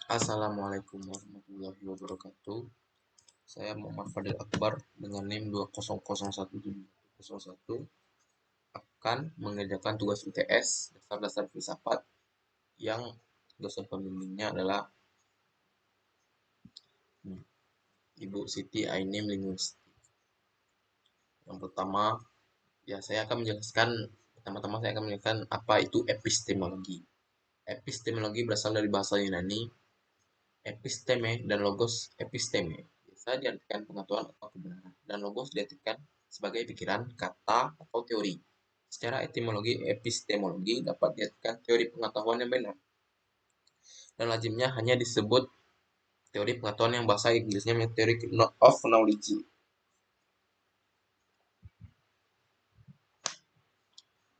Assalamualaikum warahmatullahi wabarakatuh. Saya Muhammad Fadil Akbar dengan NIM 2001701 akan mengerjakan tugas UTS dasar-dasar filsafat yang dosen pembimbingnya adalah Ibu Siti Ainim Linguistik. Yang pertama, saya akan menjelaskan apa itu epistemologi. Epistemologi berasal dari bahasa Yunani episteme dan logos episteme. Biasa diartikan pengetahuan atau kebenaran, dan logos diartikan sebagai pikiran, kata, atau teori. Secara etimologi, epistemologi dapat diartikan teori pengetahuan yang benar, dan lazimnya hanya disebut teori pengetahuan yang bahasa Inggrisnya theory of knowledge.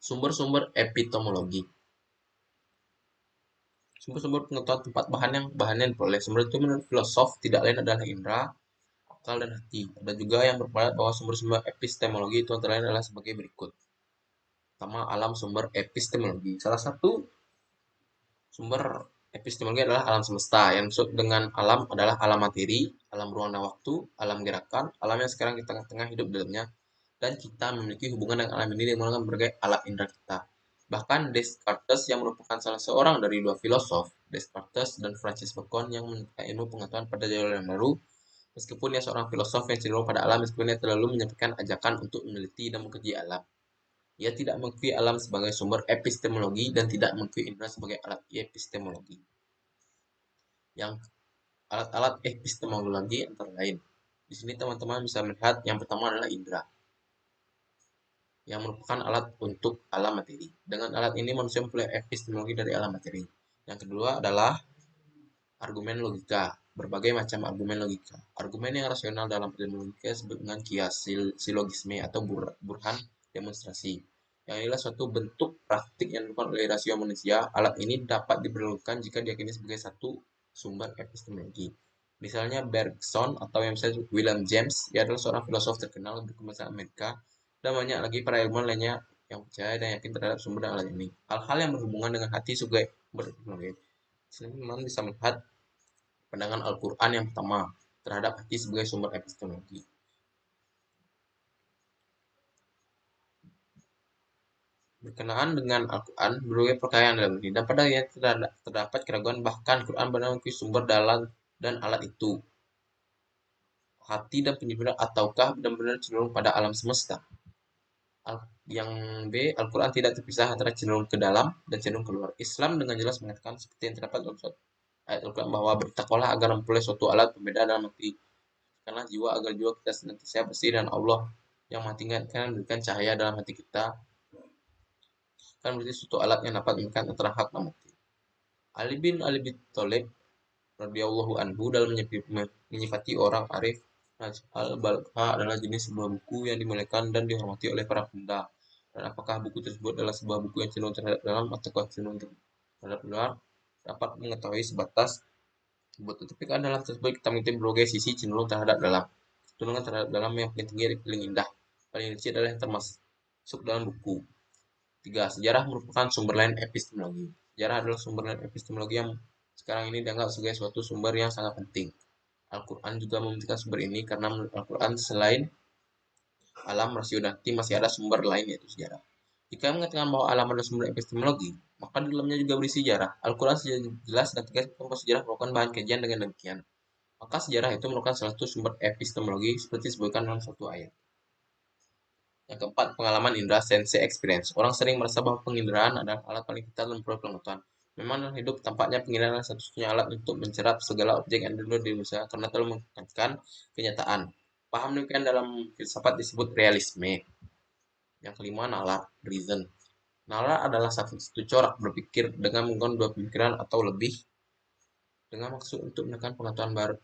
Sumber-sumber epistemologi. Sumber-sumber pengetahuan tempat bahannya diperoleh. Sumber itu menurut filosof tidak lain adalah indera, akal, dan hati. Ada juga yang berpendapat bahwa sumber-sumber epistemologi itu antara lain adalah sebagai berikut. Pertama, alam sumber epistemologi. Salah satu sumber epistemologi adalah alam semesta. Yang dimaksud dengan alam adalah alam materi, alam ruang dan waktu, alam gerakan, alam yang sekarang kita tengah hidup dalamnya, dan kita memiliki hubungan dengan alam ini dengan menggunakan berbagai alat indera kita. Bahkan Descartes yang merupakan salah seorang dari dua filosof, Descartes dan Francis Bacon, yang menemukan ilmu pengetahuan pada zaman yang baru, meskipun dia seorang filosof yang cenderung pada alam, meskipun dia terlalu menyampaikan ajakan untuk meneliti dan mengkaji alam. Ia tidak mengakui alam sebagai sumber epistemologi dan tidak mengakui indera sebagai alat epistemologi. Yang alat-alat epistemologi antara lain. Di sini teman-teman bisa melihat yang pertama adalah indera, yang merupakan alat untuk alam materi. Dengan alat ini manusia memperoleh epistemologi dari alam materi. Yang kedua adalah argumen logika. Berbagai macam argumen logika. Argumen yang rasional dalam ilmu logika disebut dengan kias, silogisme, atau burhan demonstrasi. Yang inilah suatu bentuk praktik yang dilakukan oleh rasio manusia. Alat ini dapat diperlukan jika diyakini sebagai satu sumber epistemologi. Misalnya Bergson atau yang saya sebut William James, ia adalah seorang filosof terkenal berkebangsaan Amerika, dan banyak lagi para ilmuwan lainnya yang percaya dan yakin terhadap sumber dan alat ini. Hal-hal yang berhubungan dengan hati sebagai berepistemologi. Teman-teman bisa melihat pandangan Al-Quran yang pertama terhadap hati sebagai sumber epistemologi. Berkenaan dengan Al-Quran, berbagai perkayaan dalam diri, dan padanya terdapat keraguan bahkan Quran benar mengakui sumber dalam dan alat itu. Hati dan penyembelihan ataukah benar-benar cenderung pada alam semesta? Yang B, Al-Quran tidak terpisah antara cenderung ke dalam dan cenderung keluar. Islam dengan jelas mengatakan seperti yang terdapat dalam ayat Al-Quran bahwa bertakwalah agar memperoleh suatu alat pembeda dalam hati. Karena jiwa agar jiwa kita senantiasa bersih dan Allah yang mengingatkan memberikan cahaya dalam hati kita kan berarti suatu alat yang dapat memberikan antara hak dan mati. Ali bin Thalib radhiyallahu anhu dalam menyifati orang arif Al-Balqa adalah jenis sebuah buku yang dimuliakan dan dihormati oleh para pemuda. Dan apakah buku tersebut adalah sebuah buku yang cenderung terhadap dalam ataukah cenderung terhadap luar dapat mengetahui sebatas tersebut. Tetapi kan dalam tersebut kita mengikuti berbagai sisi cenderung terhadap dalam. Cenderung terhadap dalam yang paling tinggi paling indah. Paling kecil adalah yang termasuk dalam buku. 3. Sejarah merupakan sumber lain epistemologi. Sejarah adalah sumber lain epistemologi yang sekarang ini dianggap sebagai suatu sumber yang sangat penting. Al-Quran juga membuktikan sumber ini karena menurut Al-Quran selain alam, rasio, dan hati masih ada sumber lain yaitu sejarah. Jika mengatakan bahwa alam adalah sumber epistemologi, maka di dalamnya juga berisi sejarah. Al-Quran jelas dan tegas bahwa sejarah merupakan bahan kajian dengan demikian. Maka sejarah itu merupakan salah satu sumber epistemologi seperti disebutkan dalam suatu ayat. Yang keempat, pengalaman indera sense experience. Orang sering merasa bahwa penginderaan adalah alat paling vital dalam memperoleh pengetahuan. Memang dalam hidup tampaknya penginderaan adalah satu-satunya alat untuk mencerap segala objek yang ada di manusia karena terlalu menekankan kenyataan. Paham demikian dalam filsafat disebut realisme. Yang kelima, nalar, reason. Nalar adalah satu corak berpikir dengan menggunakan dua pemikiran atau lebih dengan maksud untuk menekan pengetahuan baru.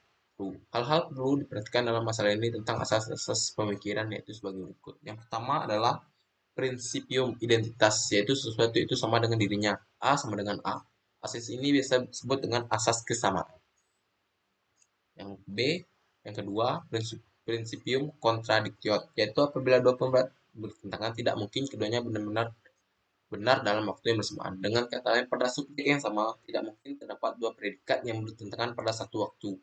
Hal-hal perlu diperhatikan dalam masalah ini tentang asas-asas pemikiran yaitu sebagai berikut. Yang pertama adalah prinsipium identitas, yaitu sesuatu itu sama dengan dirinya. A sama dengan A. Asas ini bisa disebut dengan asas kesamaan. Yang B, yang kedua, prinsipium contradictio, yaitu apabila dua pemberat bertentangan tidak mungkin keduanya benar-benar benar dalam waktu yang bersamaan. Dengan kata lain, pada subjek yang sama, tidak mungkin terdapat dua predikat yang bertentangan pada satu waktu.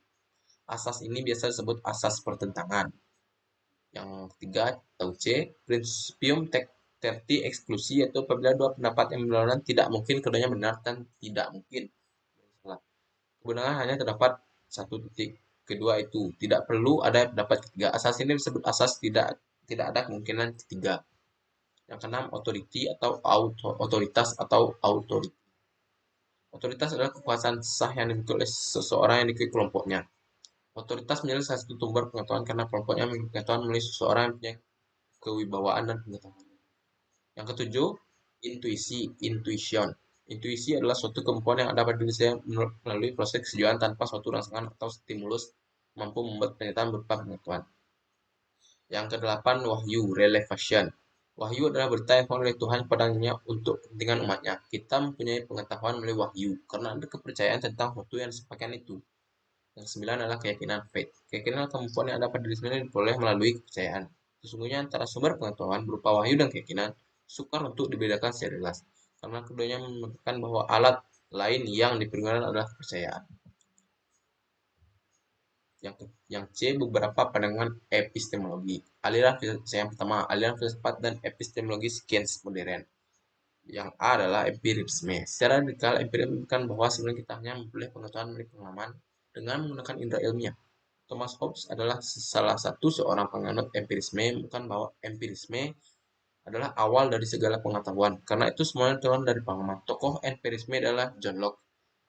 Asas ini biasa disebut asas pertentangan. Yang ketiga atau C, principium terti eksklusi, yaitu apabila dua pendapat yang berlawanan tidak mungkin keduanya benar dan tidak mungkin salah. Kebenaran hanya terdapat satu titik. Kedua itu tidak perlu ada pendapat ketiga. Asas ini disebut asas tidak ada kemungkinan ketiga. Yang keenam, authority atau otoritas atau authority. Otoritas adalah kekuasaan sah yang dimiliki oleh seseorang yang diikuti kelompoknya. Otoritas menjadi salah satu sumber pengetahuan karena kelompoknya memiliki pengetahuan melalui seseorang yang punya kewibawaan dan pengetahuan. Yang ketujuh, intuisi, intuition. Intuisi adalah suatu kemampuan yang ada pada diri saya melalui proses kesejuan tanpa suatu rangsangan atau stimulus mampu membuat pernyataan berupa pengetahuan. Yang kedelapan, wahyu, revelation. Wahyu adalah berita yang oleh Tuhan padanya untuk kepentingan umatnya. Kita mempunyai pengetahuan melalui wahyu karena ada kepercayaan tentang waktu yang disepakati itu. Yang kesembilan adalah keyakinan, faith. Keyakinan kemampuan yang ada pada diri sendiri diperoleh melalui kepercayaan. Sesungguhnya antara sumber pengetahuan berupa wahyu dan keyakinan sukar untuk dibedakan secara jelas, karena keduanya menunjukkan bahwa alat lain yang dipergunakan adalah kepercayaan. Yang C, beberapa pandangan epistemologi. Yang pertama, aliran filsafat dan epistemologi sains modern. Yang A adalah empirisme. Secara radikal, empirisme menunjukkan bahwa sebenarnya kita hanya memperoleh pengetahuan melalui pengalaman dengan menggunakan indera ilmiah. Thomas Hobbes adalah salah satu seorang penganut empirisme, bukan bahwa empirisme adalah awal dari segala pengetahuan, karena itu semuanya turun dari pengalaman. Tokoh empirisme adalah John Locke,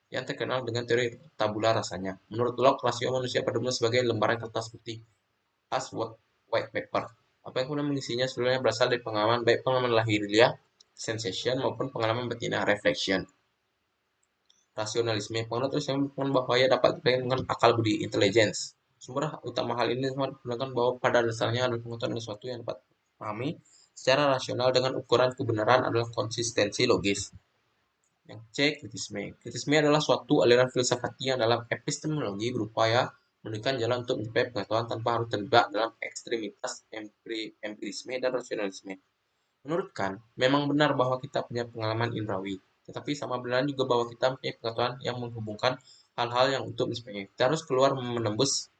yang terkenal dengan teori tabula rasanya. Menurut Locke, rasio manusia pada umumnya sebagai lembaran kertas putih, as white paper. Apa yang kemudian mengisinya sebenarnya berasal dari pengalaman, baik pengalaman lahiriah, sensation, maupun pengalaman betina, reflection. Rasionalisme. Penganut Islam menemukan bahwa ia dapat dipegang dengan akal budi, intelligence. Sumber utama hal ini menunjukkan bahwa pada dasarnya adalah pengetahuan sesuatu yang dapat dipahami secara rasional dengan ukuran kebenaran adalah konsistensi logis. Yang C, kritisme. Kritisme adalah suatu aliran filsafati yang dalam epistemologi berupaya menunjukkan jalan untuk mencapai pengetahuan tanpa harus terlibat dalam ekstremitas empirisme dan rasionalisme. Menurut Kant, memang benar bahwa kita punya pengalaman indrawi, tetapi sama benar juga bahwa kita punya pengetahuan yang menghubungkan hal-hal yang untuk mencapai. Kita harus keluar menembus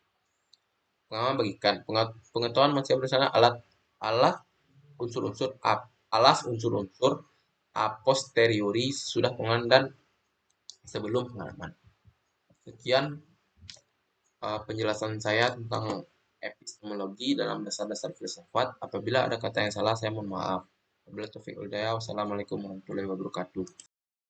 pengalaman bagikan. Pengetahuan masih bersama alat unsur-unsur unsur-unsur a posteriori sudah pengalaman dan sebelum pengalaman. Sekian penjelasan saya tentang epistemologi dalam dasar-dasar filsafat. Apabila ada kata yang salah, saya mohon maaf. Wabillahi taufiq wal hidayah. Wassalamualaikum warahmatullahi wabarakatuh.